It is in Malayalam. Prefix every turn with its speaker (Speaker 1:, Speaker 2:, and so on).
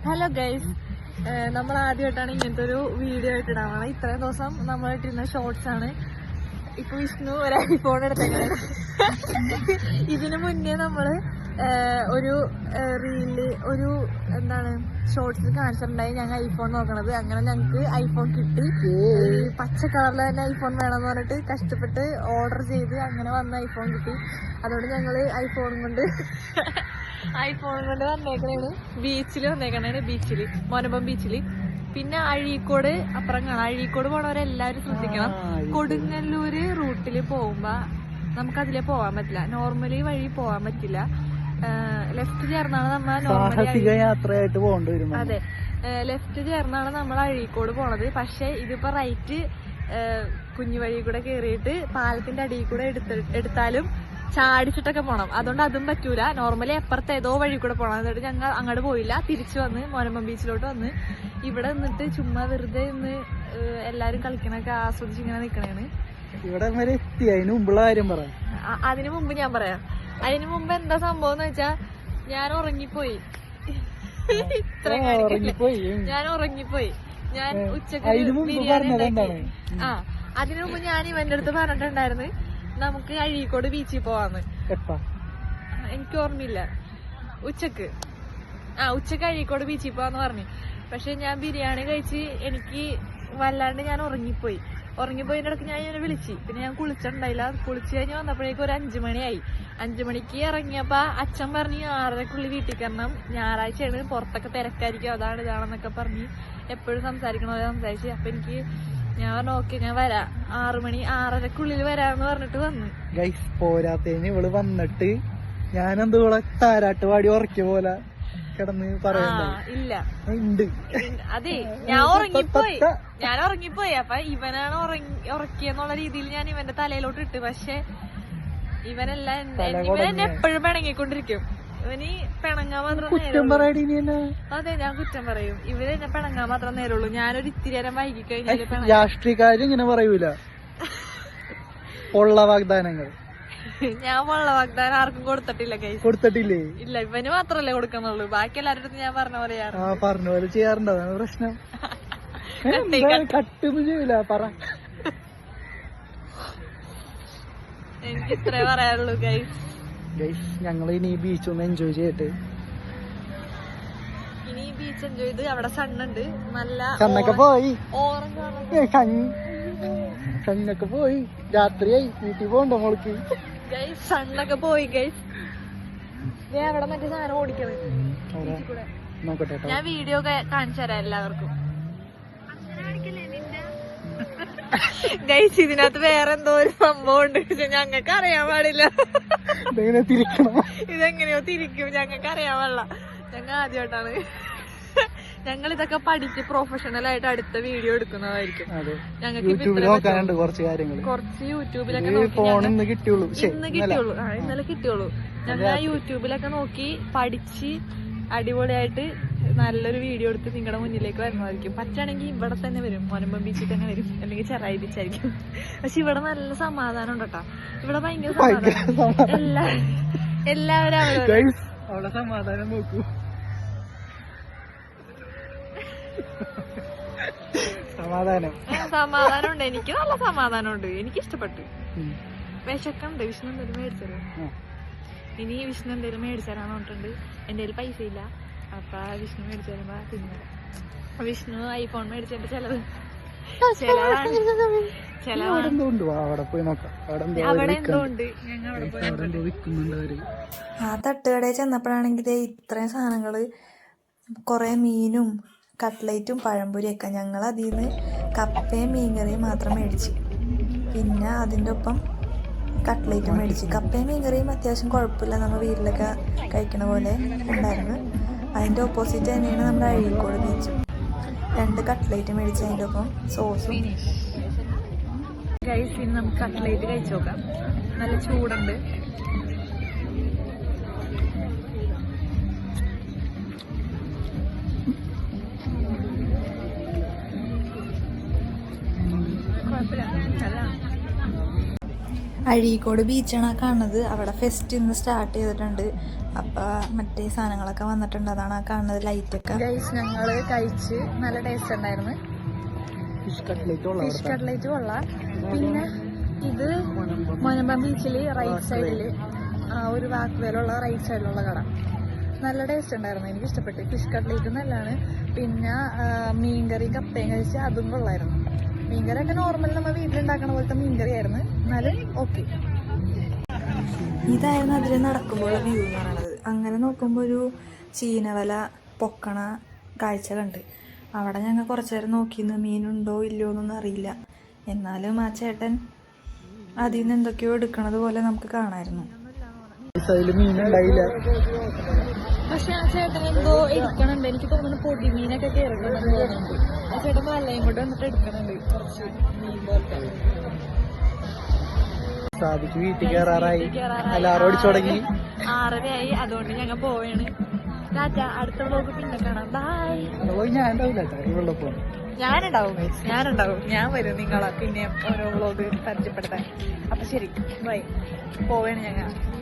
Speaker 1: ഹലോ ഗൈസ്, നമ്മൾ ആദ്യമായിട്ടാണ് ഇങ്ങനത്തെ ഒരു വീഡിയോ ആയിട്ട് ഇടാൻ. ഇത്രയും ദിവസം നമ്മളായിട്ടിരുന്ന ഷോർട്സ് ആണ്. ഇപ്പൊ വിഷ്ണു ഒരു ഐഫോൺ എടുത്തേക്കാണ്. ഇതിനു മുന്നേ നമ്മള് ഒരു റീലില് ഒരു ഷോർട്സിൽ കാണിച്ചിട്ടുണ്ടായി ഞങ്ങൾ ഐഫോൺ നോക്കണത്. അങ്ങനെ ഞങ്ങക്ക് ഐഫോൺ കിട്ടി. പച്ച കളറിൽ തന്നെ ഐഫോൺ വേണമെന്ന് പറഞ്ഞിട്ട് കഷ്ടപ്പെട്ട് ഓർഡർ ചെയ്ത് അങ്ങനെ വന്ന ഐഫോൺ കിട്ടി. അതുകൊണ്ട് ഞങ്ങള് ഐഫോൺ കൊണ്ട് വന്നേക്കണേണ്. ബീച്ചിൽ വന്നേക്കണേണ്, ബീച്ചില് മോനമ്പം ബീച്ചില്. പിന്നെ അഴീക്കോട് അപ്പുറം കാണാം. അഴീക്കോട് പോണവരെല്ലാരും ശ്രദ്ധിക്കണം. കൊടുങ്ങല്ലൂര് റൂട്ടില് പോകുമ്പോ നമുക്ക് അതിലേ പോവാൻ പറ്റില്ല, നോർമലി വഴി പോവാൻ പറ്റില്ല. ലെഫ്റ്റ് ചേർന്നാണ് നമ്മൾ
Speaker 2: യാത്രയായിട്ട് പോകേണ്ടി വരും.
Speaker 1: അതെ, ലെഫ്റ്റ് ചേർന്നാണ് നമ്മൾ അഴീക്കോട് പോണത്. പക്ഷെ ഇതിപ്പോ റൈറ്റ് കുഞ്ഞു വഴി കൂടെ കേറിയിട്ട് പാലത്തിന്റെ അടിയിൽ കൂടെ എടുത്താലും ചാടിച്ചിട്ടൊക്കെ പോണം. അതുകൊണ്ട് അതും പറ്റൂല. നോർമലി അപ്പുറത്ത് ഏതോ വഴി കൂടെ പോണം. എന്നിട്ട് ഞങ്ങൾ അങ്ങോട്ട് പോയില്ല, തിരിച്ചു വന്ന് മോനമ്പം ബീച്ചിലോട്ട് വന്ന് ഇവിടെ നിന്നിട്ട് ചുമ്മാ വെറുതെ ഇന്ന് എല്ലാരും കളിക്കണൊക്കെ ആസ്വദിച്ച് ഇങ്ങനെ നിക്കണേണ്.
Speaker 2: ഇവിടെ വരെ എത്തി. അതിന് മുമ്പുള്ള കാര്യം പറയാം.
Speaker 1: അതിനു മുമ്പ് ഞാൻ പറയാം. അതിനു മുമ്പ് എന്താ സംഭവം എന്ന് വെച്ചാ ഞാൻ ഉറങ്ങിപ്പോയി. ഞാൻ ഉറങ്ങിപ്പോയി. ഞാൻ ഉച്ചക്ക് അതിനു മുമ്പ് ഞാൻ ഇവന്റെ അടുത്ത് പറഞ്ഞിട്ടുണ്ടായിരുന്നു നമുക്ക് അഴീക്കോട് ബീച്ചിൽ പോവാന്ന്. എനിക്ക് ഓർമ്മയില്ല. ഉച്ചക്ക് അഴീക്കോട് ബീച്ചിൽ പോവാന്ന് പറഞ്ഞു. പക്ഷെ ഞാൻ ബിരിയാണി കഴിച്ച് എനിക്ക് വല്ലാണ്ട് ഞാൻ ഉറങ്ങിപ്പോയിന്റെ ഇടയ്ക്ക് ഞാൻ ഇങ്ങനെ വിളിച്ചു. പിന്നെ ഞാൻ കുളിച്ചിട്ടുണ്ടായില്ല. കുളിച്ച് കഴിഞ്ഞ് വന്നപ്പോഴേക്കും ഒരു 5 മണിയായി. 5 മണിക്ക് ഇറങ്ങിയപ്പോ അച്ഛൻ പറഞ്ഞ് 6:30 വീട്ടിൽ കയറണം, ഞായറാഴ്ചയാണ്, പുറത്തൊക്കെ തിരക്കായിരിക്കും, അതാണ് ഇതാണെന്നൊക്കെ പറഞ്ഞ് എപ്പോഴും സംസാരിക്കണോ സംസാരിച്ച്. അപ്പൊ എനിക്ക് ഞാൻ പറഞ്ഞു ഓക്കെ ഞാൻ വരാം, 6 മണി 6:30 വരാന്ന് പറഞ്ഞിട്ട് വന്നു.
Speaker 2: ഗൈസ്, പോരാത്തതിന് ഇവള് വന്നിട്ട് ഞാനെന്തോ ഇവിടെ താരാട്ട് പാടി ഉറക്കിയ പോലെ കിടന്ന്
Speaker 1: ഇല്ല അതെ, ഞാൻ ഉറങ്ങിപ്പോയി. അപ്പൊ ഇവനാണ് ഉറക്കിയെന്നുള്ള രീതിയിൽ ഞാൻ ഇവന്റെ തലയിലോട്ട് ഇട്ട്. പക്ഷെ ഇവനെല്ലാം ഇവനെന്നെ എപ്പോഴും പിണങ്ങിക്കൊണ്ടിരിക്കും. ഇവന് പിണങ്ങാൻ മാത്രം അതെ, ഞാൻ കുറ്റം പറയും. ഇവര് എന്നെ പിണങ്ങാൻ മാത്രം നേരമുള്ളൂ. ഞാനൊരു ഇത്തിരി നേരം വൈകി കഴിഞ്ഞാൽ
Speaker 2: രാഷ്ട്രീയക്കാരും ഇങ്ങനെ പറയൂല ഉള്ള വാഗ്ദാനങ്ങൾ.
Speaker 1: ഞാൻ ഉള്ള വാഗ്ദാനം ആർക്കും കൊടുത്തിട്ടില്ലേ. ഇല്ല, ഇവന് മാത്രല്ലേ കൊടുക്കുന്നുള്ളൂ. ബാക്കി എല്ലാവരുടെ ഞാൻ പറഞ്ഞ പോലെ
Speaker 2: ചെയ്യാറുണ്ട്. അതാണ് പ്രശ്നം. കട്ടൊന്നും ചെയ്യൂല. പറ,
Speaker 1: എനിക്ക് ഇത്രേ പറയാനുള്ളൂ ഗൈസ്.
Speaker 2: ഞങ്ങൾ ഇനി ബീച്ച് ഒന്ന് എൻജോയ് ചെയ്തിട്ട്
Speaker 1: ഇനി ബീച്ച് എൻജോയ് ചെയ്ത് അവിടെ സണ്ണുണ്ട്, നല്ല
Speaker 2: സണ്ണൊക്കെ പോയി,
Speaker 1: ഓറഞ്ച്
Speaker 2: സണ്ണൊക്കെ പോയി. രാത്രിയായി, വീട്ടിൽ പോകണ്ടോ മോൾക്ക്?
Speaker 1: സണ്ണൊക്കെ പോയി ഗൈസ്. അവിടെ മറ്റേ സാധനം ഓടിക്കണേ. ഞാൻ വീഡിയോ കാണിച്ചു തരാം എല്ലാവർക്കും. ഗൈസ്, ഇതിനകത്ത് വേറെ എന്തോ ഒരു സംഭവം ഉണ്ട്. ഞങ്ങൾക്ക് അറിയാൻ പാടില്ല. ഇതെങ്ങനെയോ തിരിക്കും, ഞങ്ങൾക്ക് അറിയാൻ പാടില്ല. ഞങ്ങൾ ആദ്യമായിട്ടാണ്. ഞങ്ങൾ ഇതൊക്കെ പഠിച്ച് പ്രൊഫഷണൽ ആയിട്ട് അടുത്ത വീഡിയോ എടുക്കുന്നതായിരിക്കും.
Speaker 2: ഞങ്ങൾക്ക്
Speaker 1: കുറച്ച് യൂട്യൂബിലൊക്കെ ഇന്നലെ കിട്ടിയുള്ളൂ. ഞങ്ങൾ ആ യൂട്യൂബിലൊക്കെ നോക്കി പഠിച്ച് അടിപൊളിയായിട്ട് നല്ലൊരു വീഡിയോ എടുത്ത് നിങ്ങളുടെ മുന്നിലേക്ക് വരുന്നതായിരിക്കും. പറ്റാണെങ്കിൽ ഇവിടെ തന്നെ വരും, മോനമ്പം ബീച്ചിൽ തന്നെ വരും, അല്ലെങ്കിൽ ചെറായി ബീച്ചായിരിക്കും. പക്ഷെ ഇവിടെ നല്ല സമാധാനം ഉണ്ട് കേട്ടോ. ഇവിടെ ഭയങ്കര സമാധാനം. എല്ലാവരും
Speaker 2: അവിടെ സമാധാനം നോക്കൂ.
Speaker 1: സമാധാനം ഉണ്ട്. എനിക്ക് നല്ല സമാധാനം ഉണ്ട്. എനിക്ക് ഇഷ്ടപ്പെട്ടു. വിശക്കുണ്ട്. വിഷ്ണു എന്തെങ്കിലും മേടിച്ചത്. ഇനി വിഷ്ണു എന്തെങ്കിലും മേടിച്ചാലാന്ന് പറഞ്ഞിട്ടുണ്ട്. എന്റെ കയ്യിൽ പൈസ ഇല്ല. അപ്പൊ വിഷ്ണു മേടിച്ചു തരുമ്പോ തിന്നു. വിഷ്ണു ഐഫോൺ മേടിച്ചിട്ട് ചെലവ് അവിടെ എന്തോ ഉണ്ട്. ഞങ്ങൾ അവിടെ പോയി
Speaker 3: ആ തട്ടുകടയിൽ ചെന്നപ്പോഴാണെങ്കിൽ ഇത്രയും സാധനങ്ങള്, കൊറേ മീനും കട്ട്ലേറ്റും പഴംപൊരിയൊക്കെ. ഞങ്ങൾ അതിൽ നിന്ന് കപ്പയും മീൻകറിയും മാത്രം മേടിച്ചു. പിന്നെ അതിൻ്റെ ഒപ്പം കട്ട്ലേറ്റും മേടിച്ചു. കപ്പയും മീൻകറിയും അത്യാവശ്യം കുഴപ്പമില്ല, നമ്മൾ വീട്ടിലൊക്കെ കഴിക്കണ പോലെ ഉണ്ടായിരുന്നു. അതിൻ്റെ ഓപ്പോസിറ്റ് തന്നെയാണ് നമ്മുടെ അഴീക്കോട് ബീച്ചും. 2 കട്ട്ലേറ്റ് മേടിച്ച് അതിൻ്റെ ഒപ്പം സോസും.
Speaker 1: ഗൈസ്, ഇനി നമുക്ക് കട്ട്ലേറ്റ് കഴിച്ചു നോക്കാം. നല്ല ചൂടുണ്ട്.
Speaker 3: അഴീക്കോട് ബീച്ചാണ് കാണുന്നത്. അവിടെ ഫെസ്റ്റ് ഇന്ന് സ്റ്റാർട്ട് ചെയ്തിട്ടുണ്ട്. അപ്പോൾ മറ്റേ സാധനങ്ങളൊക്കെ വന്നിട്ടുണ്ട്. അതാണ് ആ കാണുന്നത് ലൈറ്റൊക്കെ.
Speaker 1: ഞങ്ങള് കഴിച്ച് നല്ല ടേസ്റ്റ് ഉണ്ടായിരുന്നു.
Speaker 2: ഫിഷ് കട്ട്ലേറ്റ്
Speaker 1: ഫിഷ് കട്ട്ലേറ്റ് കൊള്ളാം. പിന്നെ ഇത് മൊനമ്പം ബീച്ചിൽ റൈറ്റ് സൈഡില് ഒരു വാക്കുവേലുള്ള റൈറ്റ് സൈഡിലുള്ള കട നല്ല ടേസ്റ്റ് ഉണ്ടായിരുന്നു. എനിക്ക് ഇഷ്ടപ്പെട്ടു. ഫിഷ് കട്ട്ലേറ്റ് നല്ലതാണ്. പിന്നെ മീൻകറി കപ്പയും കഴിച്ച് അതും കൊള്ളായിരുന്നു. മീൻകറിയൊക്കെ നോർമൽ നമ്മൾ വീട്ടിലുണ്ടാക്കണ പോലത്തെ മീൻകറി ആയിരുന്നു. എന്നാലും ഓക്കെ.
Speaker 3: ഇതായിരുന്നു അതിൽ നടക്കുമ്പോൾ വ്യൂ എന്ന് പറയുന്നത്. അങ്ങനെ നോക്കുമ്പോൾ ഒരു ചീനവല പൊക്കണ കാഴ്ച കണ്ട് അവിടെ ഞങ്ങൾ കുറച്ചു നേരം നോക്കിയിരുന്നു. മീനുണ്ടോ ഇല്ലയോ എന്നൊന്നും അറിയില്ല. എന്നാലും ആ ചേട്ടൻ അതിൽ നിന്ന് എന്തൊക്കെയോ എടുക്കണത് പോലെ നമുക്ക് കാണാമായിരുന്നു.
Speaker 2: മീനുണ്ടായില്ല.
Speaker 1: പക്ഷെ ആ ചേട്ടൻ എന്തോ എടുക്കണുണ്ട്. എനിക്ക് തോന്നുന്നു പൊടിമീനൊക്കെ കയറുന്നുണ്ടെന്ന് തോന്നുന്നുണ്ട്. ആ ചേട്ടൻ വല്ലയും കൊണ്ട് വന്നിട്ട് എടുക്കണുണ്ട് കുറച്ച് മീൻ പോലത്തെ.
Speaker 2: സാധിക്ക് വീട്ടിൽ കയറാറായി. എല്ലാവരും ഓടിച്ചു തുടങ്ങി.
Speaker 1: 6:30 അതുകൊണ്ട് ഞങ്ങൾ പോവാണ്. ടാറ്റ. അടുത്ത വ്ലോഗ് പിന്നെ കാണാം. ബൈ.
Speaker 2: ഞാൻ ഉണ്ടാവില്ല ഇവിടെ പോകാൻ.
Speaker 1: ഞാനുണ്ടാവും. ഞാൻ വരും നിങ്ങളെ പിന്നെ ഓരോ വ്ലോഗ് പരിചയപ്പെടുത്താൻ. അപ്പൊ ശരി, ബൈ. പോവാണ് ഞങ്ങൾ.